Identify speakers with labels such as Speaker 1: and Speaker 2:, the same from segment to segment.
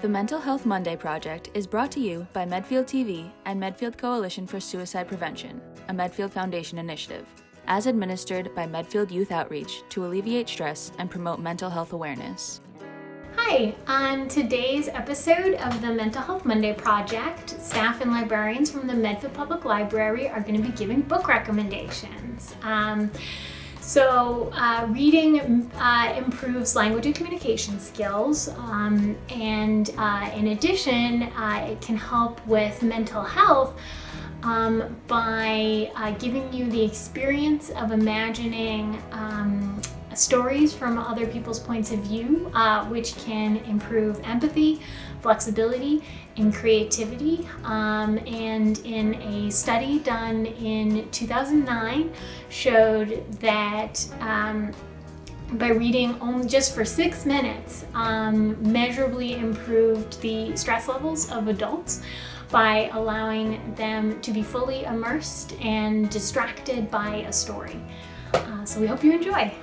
Speaker 1: The Mental Health Monday Project is brought to you by Medfield TV and Medfield Coalition for Suicide Prevention, a Medfield Foundation initiative, as administered by Medfield Youth Outreach to alleviate stress and promote mental health awareness.
Speaker 2: Hi, on today's episode of the Mental Health Monday Project, staff and librarians from the Medfield Public Library are going to be giving book recommendations. Reading improves language and communication skills, and in addition, it can help with mental health by giving you the experience of imagining stories from other people's points of view, which can improve empathy, flexibility, and creativity. And in a study done in 2009 showed that by reading just for 6 minutes, measurably improved the stress levels of adults by allowing them to be fully immersed and distracted by a story. So we hope you enjoy.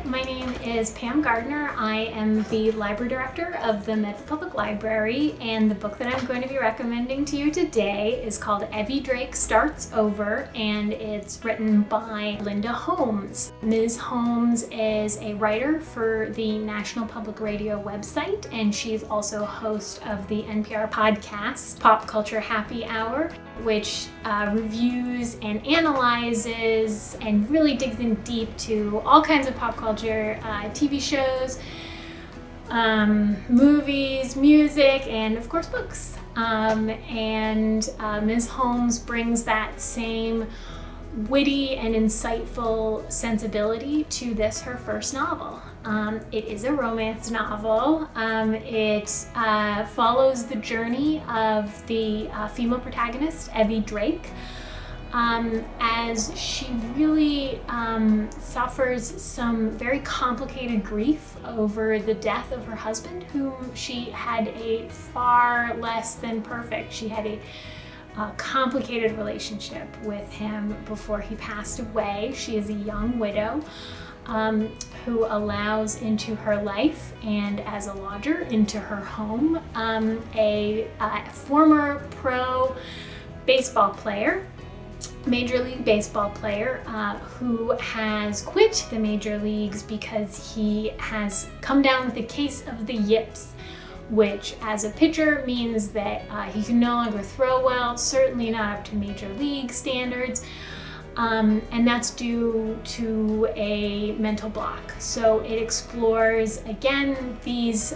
Speaker 2: My name is Pam Gardner. I am the library director of the Medfield Public Library, and the book that I'm going to be recommending to you today is called Evie Drake Starts Over, and it's written by Linda Holmes. Ms. Holmes is a writer for the National Public Radio website, and she's also host of the NPR podcast Pop Culture Happy Hour, which reviews and analyzes and really digs in deep to all kinds of pop culture, TV shows, movies, music, and of course books. Ms. Holmes brings that same witty and insightful sensibility to this, her first novel. It is a romance novel. It follows the journey of the female protagonist, Evie Drake, as she really suffers some very complicated grief over the death of her husband, whom she had a far less than perfect. She had a complicated relationship with him before he passed away. She is a young widow who allows into her life and as a lodger into her home a former pro baseball player, Major League Baseball player, who has quit the major leagues because he has come down with a case of the yips, which as a pitcher means that he can no longer throw well, certainly not up to major league standards, and that's due to a mental block. So it explores again these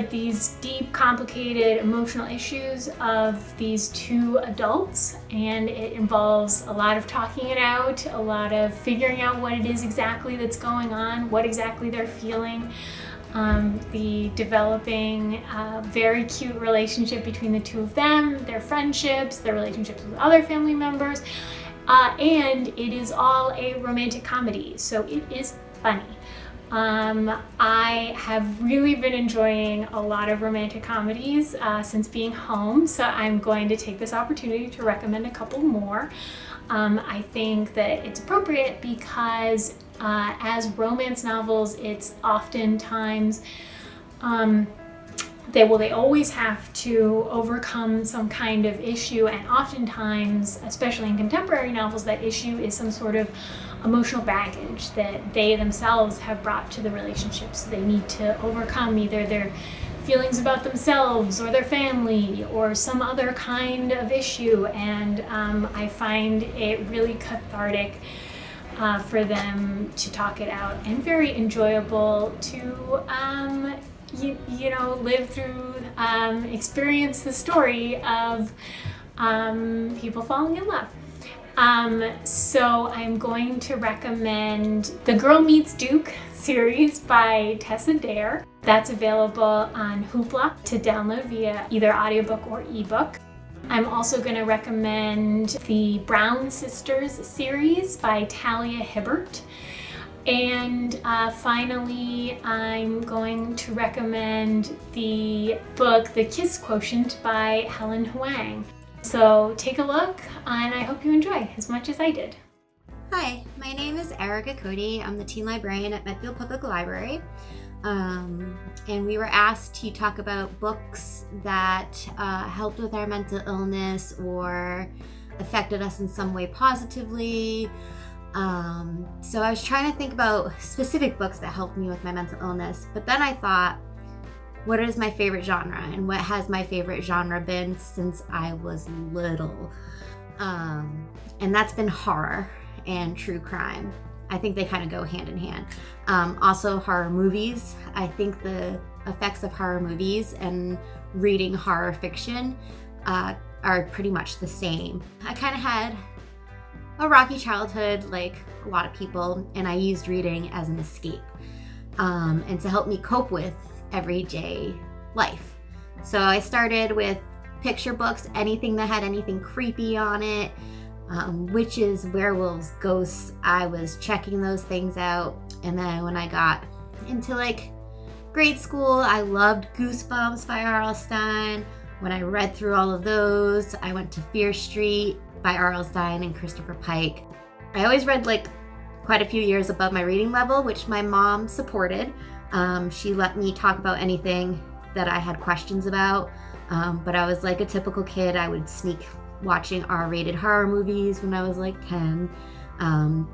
Speaker 2: these deep, complicated emotional issues of these two adults, and it involves a lot of talking it out, a lot of figuring out what it is exactly that's going on, what exactly they're feeling, the developing very cute relationship between the two of them, their friendships, their relationships with other family members, and it is all a romantic comedy, so it is funny. I have really been enjoying a lot of romantic comedies since being home, so I'm going to take this opportunity to recommend a couple more. I think that it's appropriate because as romance novels, it's oftentimes they always have to overcome some kind of issue, and oftentimes, especially in contemporary novels, that issue is some sort of emotional baggage that they themselves have brought to the relationships. They need to overcome either their feelings about themselves or their family or some other kind of issue, and I find it really cathartic for them to talk it out, and very enjoyable to live through, experience the story of people falling in love. So I'm going to recommend The Girl Meets Duke series by Tessa Dare. That's available on Hoopla to download via either audiobook or ebook. I'm also going to recommend the Brown Sisters series by Talia Hibbert. And finally, I'm going to recommend the book The Kiss Quotient by Helen Huang. So take a look, and I hope you enjoy as much as I did.
Speaker 3: Hi, my name is Erika Cody. I'm the teen librarian at Medfield Public Library. And we were asked to talk about books that helped with our mental illness or affected us in some way positively. So I was trying to think about specific books that helped me with my mental illness, but then I thought, what is my favorite genre, and what has my favorite genre been since I was little? And that's been horror and true crime. I think they kind of go hand in hand. Also horror movies. I think the effects of horror movies and reading horror fiction are pretty much the same. I kind of had a rocky childhood like a lot of people, and I used reading as an escape and to help me cope with everyday life. So I started with picture books, anything that had anything creepy on it. Witches, werewolves, ghosts, I was checking those things out. And then when I got into like grade school, I loved Goosebumps by R.L. Stine. When I read through all of those, I went to Fear Street by R.L. Stine and Christopher Pike. I always read like quite a few years above my reading level, which my mom supported. She let me talk about anything that I had questions about. But I was like a typical kid. I would sneak watching R-rated horror movies when I was like 10.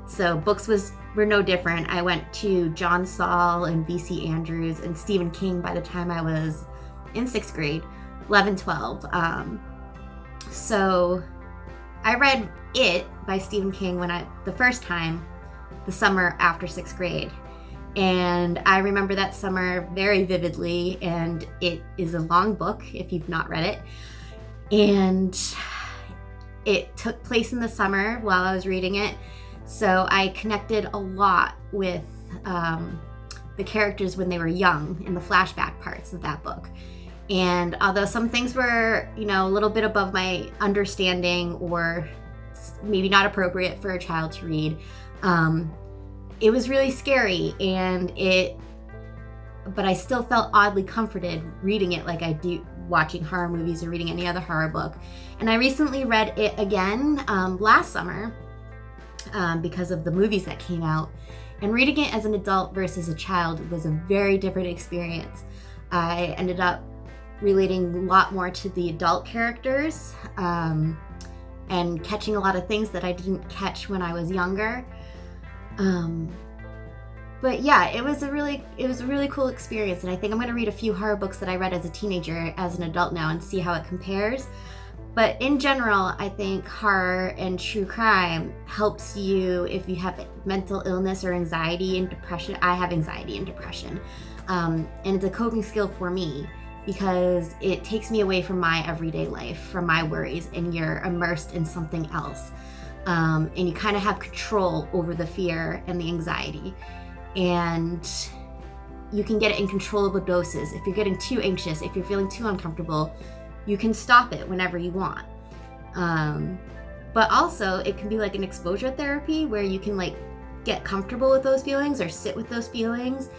Speaker 3: So books were no different. I went to John Saul and V.C. Andrews and Stephen King by the time I was in 6th grade, 11, 12. So I read It by Stephen King the first time, the summer after 6th grade. And I remember that summer very vividly, and it is a long book if you've not read it. And it took place in the summer while I was reading it, so I connected a lot with the characters when they were young in the flashback parts of that book. And although some things were, a little bit above my understanding or maybe not appropriate for a child to read, it was really scary, but I still felt oddly comforted reading it like I do watching horror movies or reading any other horror book. And I recently read it again last summer because of the movies that came out. And reading it as an adult versus a child was a very different experience. I ended up relating a lot more to the adult characters and catching a lot of things that I didn't catch when I was younger. But yeah, it was a really cool experience, and I think I'm going to read a few horror books that I read as a teenager as an adult now and see how it compares. But in general, I think horror and true crime helps you if you have mental illness or anxiety and depression. I have anxiety and depression, and it's a coping skill for me because it takes me away from my everyday life, from my worries, and you're immersed in something else. And you kind of have control over the fear and the anxiety. And you can get it in controllable doses. If you're getting too anxious, if you're feeling too uncomfortable, you can stop it whenever you want. But also, it can be like an exposure therapy where you can like get comfortable with those feelings or sit with those feelings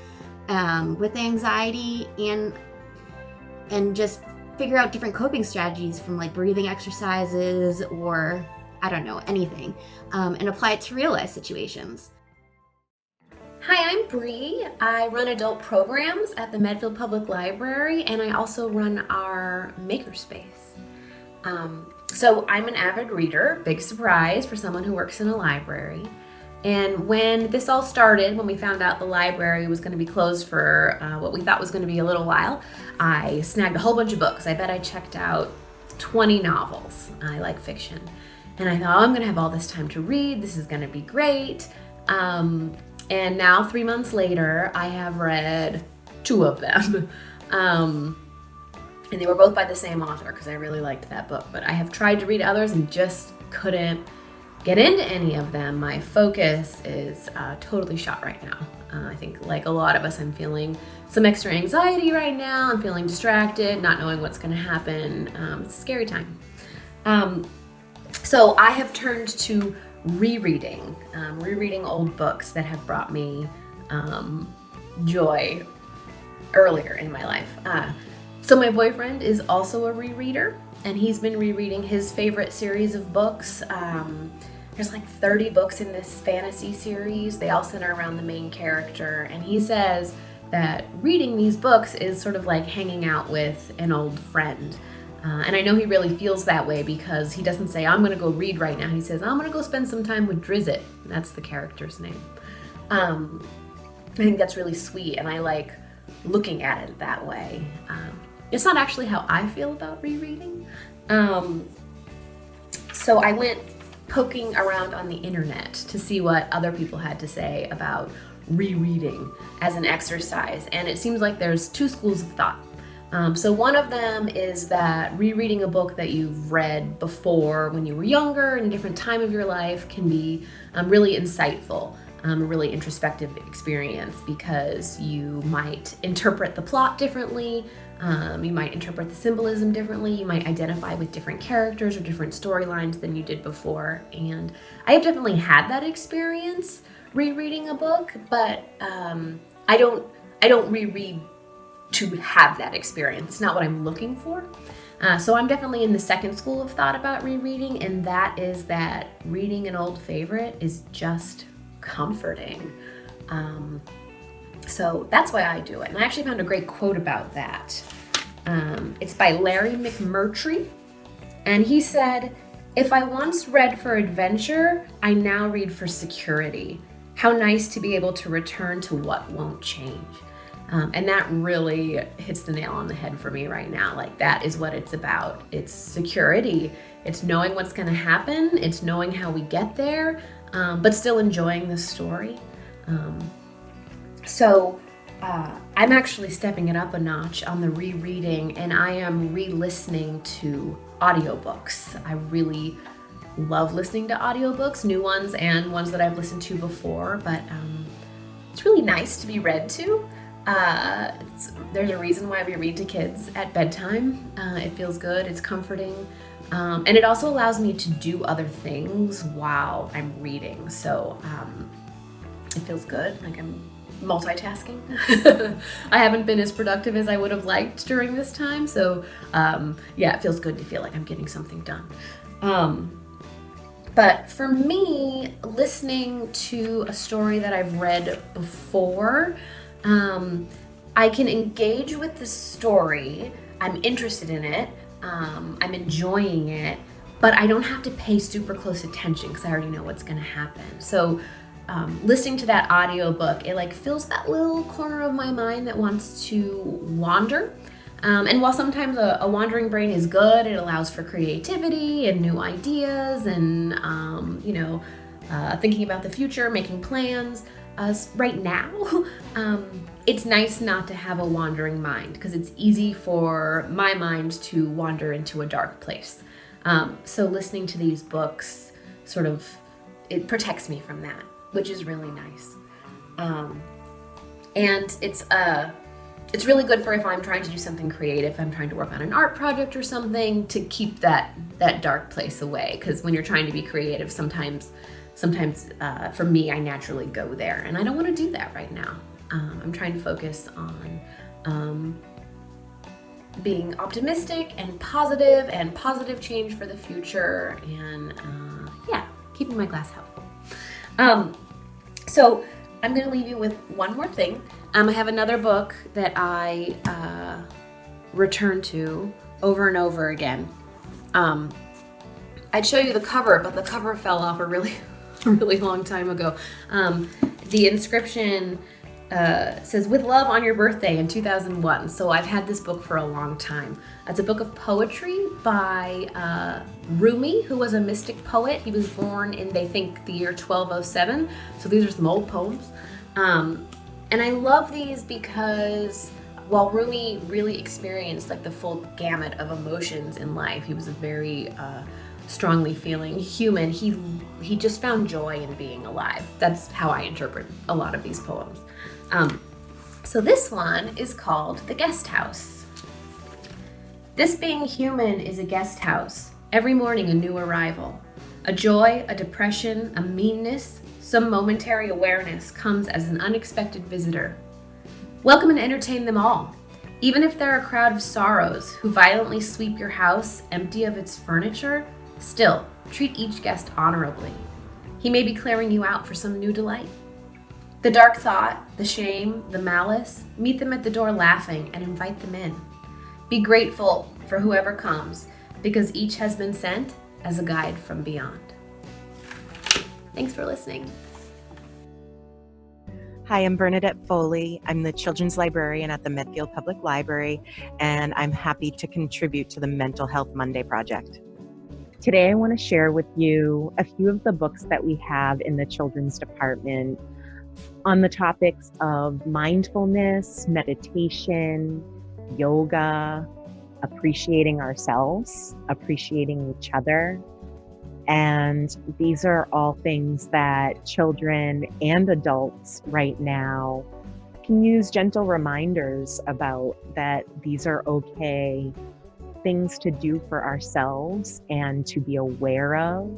Speaker 3: with anxiety and just figure out different coping strategies from like breathing exercises or I don't know, anything, and apply it to real life situations.
Speaker 4: Hi, I'm Bri. I run adult programs at the Medfield Public Library, and I also run our makerspace. So I'm an avid reader, big surprise for someone who works in a library. And when this all started, when we found out the library was going to be closed for what we thought was going to be a little while, I snagged a whole bunch of books. I bet I checked out 20 novels. I like fiction. And I thought, I'm going to have all this time to read. This is going to be great. And now 3 months later, I have read 2 of them. And they were both by the same author because I really liked that book. But I have tried to read others and just couldn't get into any of them. My focus is totally shot right now. I think like a lot of us, I'm feeling some extra anxiety right now. I'm feeling distracted, not knowing what's going to happen. It's a scary time. So I have turned to rereading old books that have brought me joy earlier in my life. So my boyfriend is also a rereader, and he's been rereading his favorite series of books. There's like 30 books in this fantasy series. They all center around the main character, and he says that reading these books is sort of like hanging out with an old friend. And I know he really feels that way because he doesn't say, I'm gonna go read right now. He says, I'm gonna go spend some time with Drizzt. That's the character's name. I think that's really sweet, and I like looking at it that way. It's not actually how I feel about rereading. So I went poking around on the internet to see what other people had to say about rereading as an exercise, and it seems like there's two schools of thought. So one of them is that rereading a book that you've read before when you were younger in a different time of your life can be really insightful, a really introspective experience, because you might interpret the plot differently, you might interpret the symbolism differently, you might identify with different characters or different storylines than you did before. And I have definitely had that experience rereading a book, but I don't reread to have that experience. It's not what I'm looking for. So I'm definitely in the second school of thought about rereading, and that is that reading an old favorite is just comforting. So that's why I do it. And I actually found a great quote about that. It's by Larry McMurtry, and he said, "If I once read for adventure, I now read for security. How nice to be able to return to what won't change." And that really hits the nail on the head for me right now. Like, that is what it's about. It's security. It's knowing what's going to happen. It's knowing how we get there, but still enjoying the story. So I'm actually stepping it up a notch on the rereading, and I am re-listening to audiobooks. I really love listening to audiobooks, new ones and ones that I've listened to before, but it's really nice to be read to. There's a reason why we read to kids at bedtime. It feels good, it's comforting, and it also allows me to do other things while I'm reading, so it feels good, like I'm multitasking. I haven't been as productive as I would have liked during this time, so yeah, it feels good to feel like I'm getting something done. But for me, listening to a story that I've read before, I can engage with the story, I'm interested in it, I'm enjoying it, but I don't have to pay super close attention because I already know what's going to happen. So listening to that audiobook, it like fills that little corner of my mind that wants to wander. And while sometimes a wandering brain is good, it allows for creativity and new ideas and, thinking about the future, making plans. Right now, it's nice not to have a wandering mind because it's easy for my mind to wander into a dark place. So listening to these books it protects me from that, which is really nice. And it's really good for if I'm trying to do something creative, I'm trying to work on an art project or something, to keep that dark place away. Because when you're trying to be creative, sometimes for me, I naturally go there, and I don't want to do that right now. I'm trying to focus on being optimistic and positive change for the future, and keeping my glass half full. So I'm going to leave you with one more thing. I have another book that I return to over and over again. I'd show you the cover, but the cover fell off a really long time ago. The inscription says, "With love on your birthday" in 2001. So I've had this book for a long time. It's a book of poetry by Rumi, who was a mystic poet. He was born in, they think, the year 1207. So these are some old poems. And I love these because while Rumi really experienced like the full gamut of emotions in life, he was a very strongly feeling human. He just found joy in being alive. That's how I interpret a lot of these poems. So this one is called The Guest House. This being human is a guest house. Every morning a new arrival. A joy, a depression, a meanness, some momentary awareness comes as an unexpected visitor. Welcome and entertain them all. Even if they're a crowd of sorrows who violently sweep your house empty of its furniture, still treat each guest honorably. He may be clearing you out for some new delight. The dark thought, the shame, the malice, meet them at the door laughing and invite them in. Be grateful for whoever comes, because each has been sent as a guide from beyond. Thanks for listening.
Speaker 5: Hi, I'm Bernadette Foley. I'm the Children's Librarian at the Medfield Public Library, and I'm happy to contribute to the Mental Health Monday project. Today, I want to share with you a few of the books that we have in the children's department on the topics of mindfulness, meditation, yoga, appreciating ourselves, appreciating each other. And these are all things that children and adults right now can use gentle reminders about, that these are okay things to do for ourselves and to be aware of.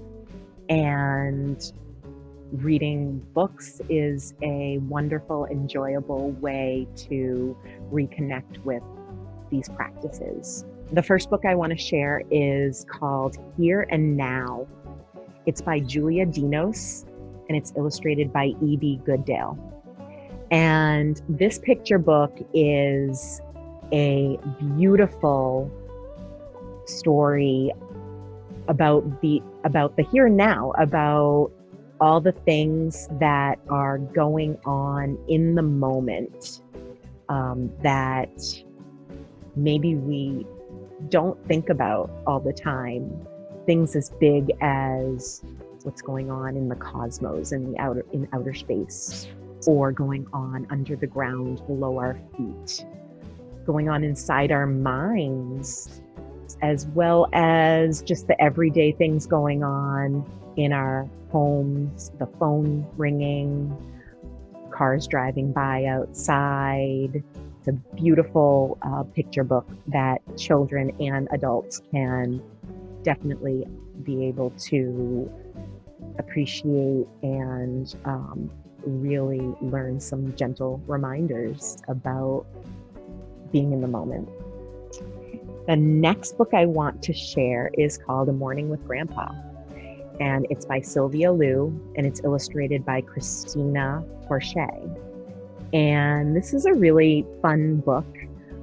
Speaker 5: And reading books is a wonderful, enjoyable way to reconnect with these practices. The first book I want to share is called Here and Now. It's by Julia Dinos, and it's illustrated by E.B. Goodale. And this picture book is a beautiful story about the here and now, about all the things that are going on in the moment that maybe we don't think about all the time. Things as big as what's going on in the cosmos and in outer space, or going on under the ground below our feet, going on inside our minds, as well as just the everyday things going on in our homes, the phone ringing, cars driving by outside. It's a beautiful picture book that children and adults can definitely be able to appreciate and really learn some gentle reminders about being in the moment. The next book I want to share is called A Morning with Grandpa, and it's by Sylvia Liu, and it's illustrated by Christina Torche. And this is a really fun book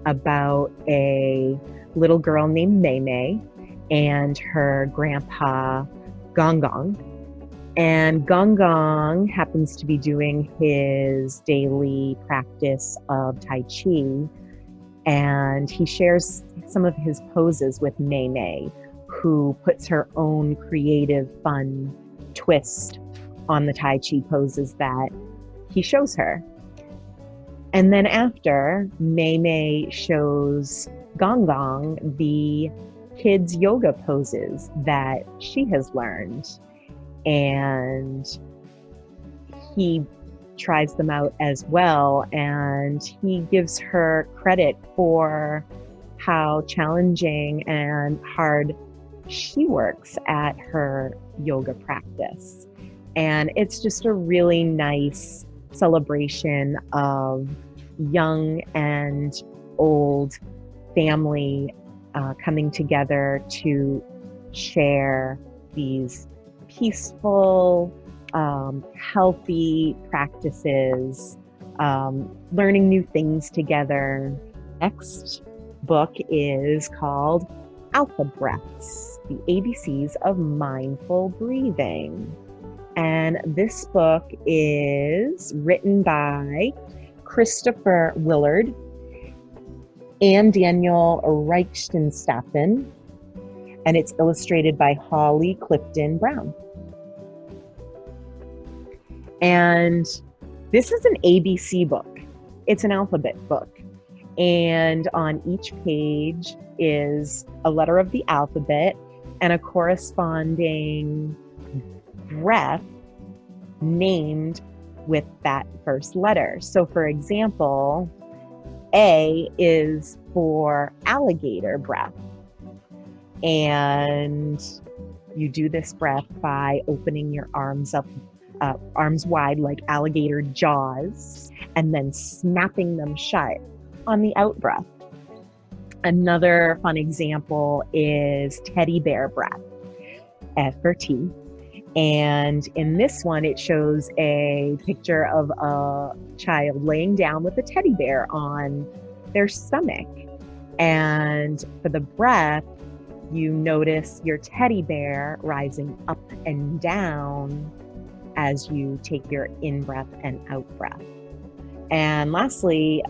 Speaker 5: about a little girl named Mei Mei and her grandpa Gong Gong. And Gong Gong happens to be doing his daily practice of Tai Chi, and he shares some of his poses with Mei Mei, who puts her own creative, fun twist on the Tai Chi poses that he shows her. And then after, Mei Mei shows Gong Gong the kids' yoga poses that she has learned. And he tries them out as well, and he gives her credit for how challenging and hard she works at her yoga practice. And it's just a really nice celebration of young and old family coming together to share these peaceful, healthy practices, learning new things together. Next book is called Alpha Breaths, the ABCs of Mindful Breathing. And this book is written by Christopher Willard and Daniel Reichenstaffen, and it's illustrated by Holly Clifton Brown. And this is an ABC book. It's an alphabet book. And on each page is a letter of the alphabet and a corresponding breath named with that first letter. So for example, A is for alligator breath. And you do this breath by opening your arms up, arms wide like alligator jaws, and then snapping them shut on the out breath. Another fun example is teddy bear breath, F for T. And in this one, it shows a picture of a child laying down with a teddy bear on their stomach. And for the breath, you notice your teddy bear rising up and down as you take your in-breath and out-breath. And lastly,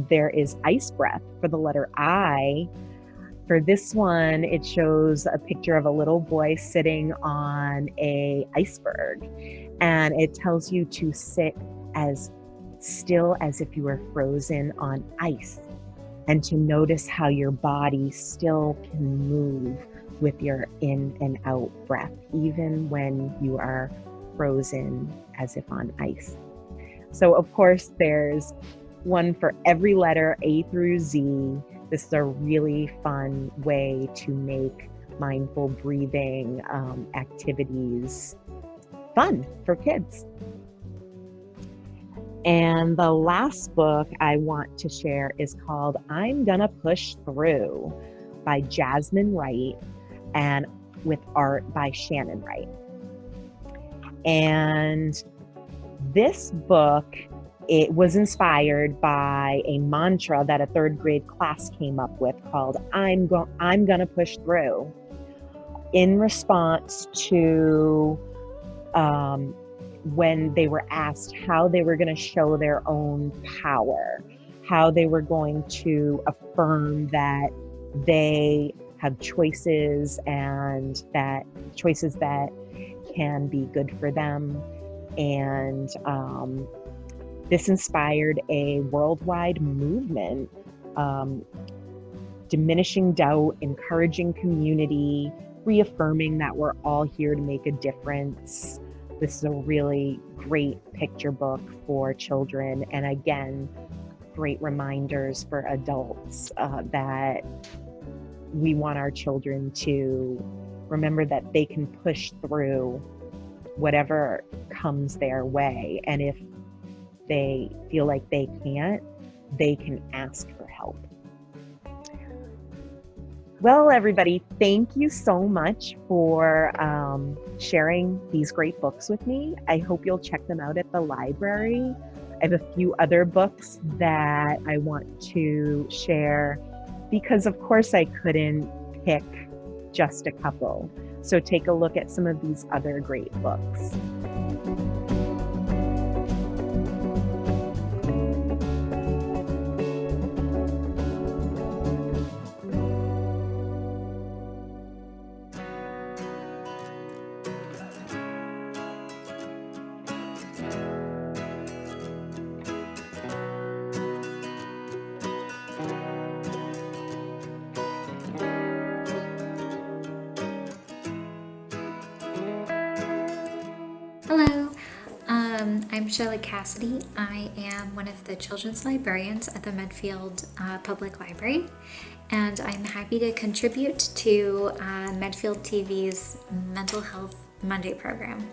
Speaker 5: there is ice breath for the letter I. For this one, it shows a picture of a little boy sitting on an iceberg, and it tells you to sit as still as if you were frozen on ice, and to notice how your body still can move with your in and out breath, even when you are frozen as if on ice. So of course, there's one for every letter, A through Z. This is a really fun way to make mindful breathing activities fun for kids. And the last book I want to share is called I'm Gonna Push Through by Jasmine Wright and with art by Shannon Wright. And this book, it was inspired by a mantra that a third grade class came up with called I'm gonna push through, in response to when they were asked how they were going to show their own power, how they were going to affirm that they have choices and that choices that can be good for them. And this inspired a worldwide movement, diminishing doubt, encouraging community, reaffirming that we're all here to make a difference. This is a really great picture book for children, and again, great reminders for adults that we want our children to remember that they can push through whatever comes their way, and if they feel like they can't, they can ask for help. Well, everybody, thank you so much for sharing these great books with me. I hope you'll check them out at the library. I have a few other books that I want to share because, of course, I couldn't pick just a couple. So take a look at some of these other great books.
Speaker 6: Hello, I'm Shelley Cassidy. I am one of the children's librarians at the Medfield Public Library, and I'm happy to contribute to Medfield TV's Mental Health Monday program.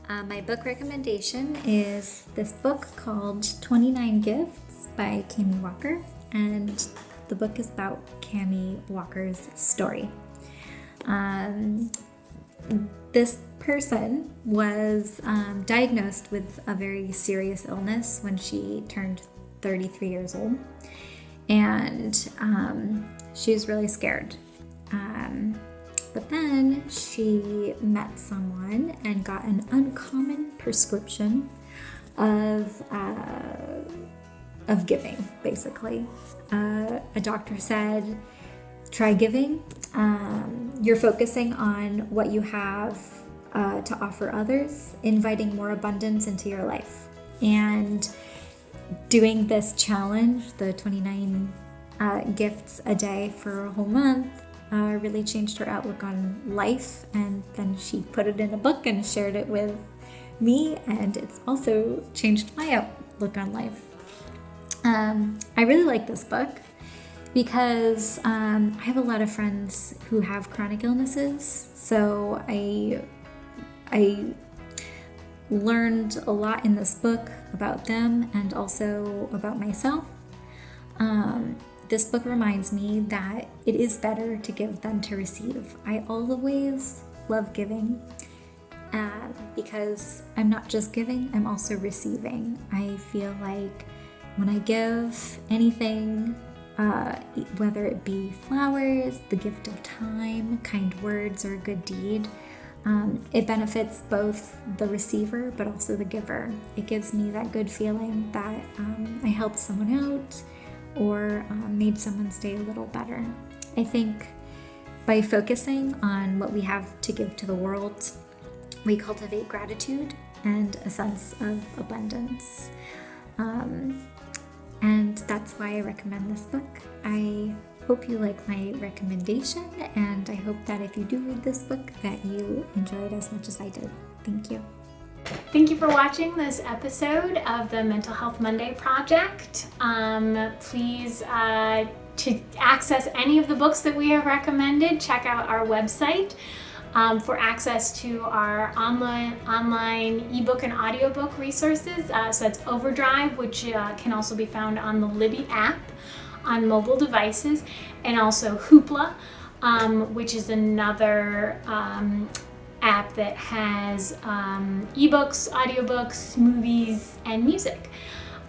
Speaker 6: My book recommendation is this book called 29 Gifts by Cami Walker, and the book is about Cami Walker's story. This person was diagnosed with a very serious illness when she turned 33 years old, and she was really scared. But then she met someone and got an uncommon prescription of giving, basically. A doctor said, try giving. You're focusing on what you have to offer others, inviting more abundance into your life. And doing this challenge, the 29 gifts a day for a whole month, really changed her outlook on life. And then she put it in a book and shared it with me, and it's also changed my outlook on life. I really like this book because I have a lot of friends who have chronic illnesses, so I learned a lot in this book about them and also about myself. this book reminds me that it is better to give than to receive. I always love giving because I'm not just giving, I'm also receiving. I feel like when I give anything, whether it be flowers, the gift of time, kind words, or a good deed, it benefits both the receiver but also the giver. It gives me that good feeling that I helped someone out or made someone's day a little better. I think by focusing on what we have to give to the world, we cultivate gratitude and a sense of abundance. And that's why I recommend this book. I hope you like my recommendation, and I hope that if you do read this book that you enjoy it as much as I did. Thank you.
Speaker 2: Thank you for watching this episode of the Mental Health Monday Project. Please, to access any of the books that we have recommended, check out our website for access to our online ebook and audiobook resources. So that's Overdrive, which can also be found on the Libby app on mobile devices, and also Hoopla, which is another app that has ebooks, audiobooks, movies, and music.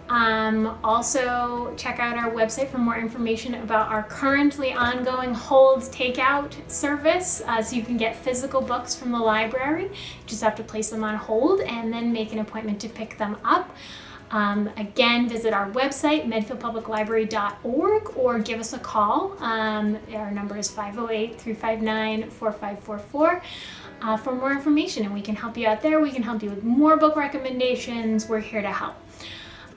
Speaker 2: Also, check out our website for more information about our currently ongoing hold takeout service, so you can get physical books from the library. You just have to place them on hold and then make an appointment to pick them up. Again, visit our website, medfieldpubliclibrary.org, or give us a call. Our number is 508-359-4544 for more information, and we can help you out there. We can help you with more book recommendations. We're here to help.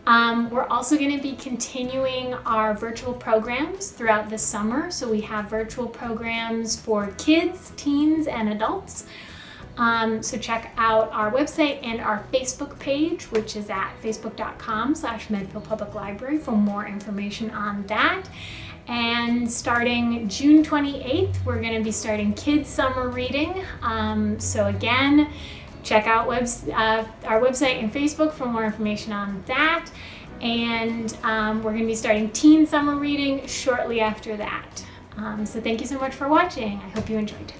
Speaker 2: We're also going to be continuing our virtual programs throughout the summer. So we have virtual programs for kids, teens, and adults. So check out our website and our Facebook page, which is at facebook.com/Medfield Public Library for more information on that. And starting June 28th, we're going to be starting Kids Summer Reading. So again, check out our website and Facebook for more information on that. And we're going to be starting Teen Summer Reading shortly after that. So thank you so much for watching. I hope you enjoyed.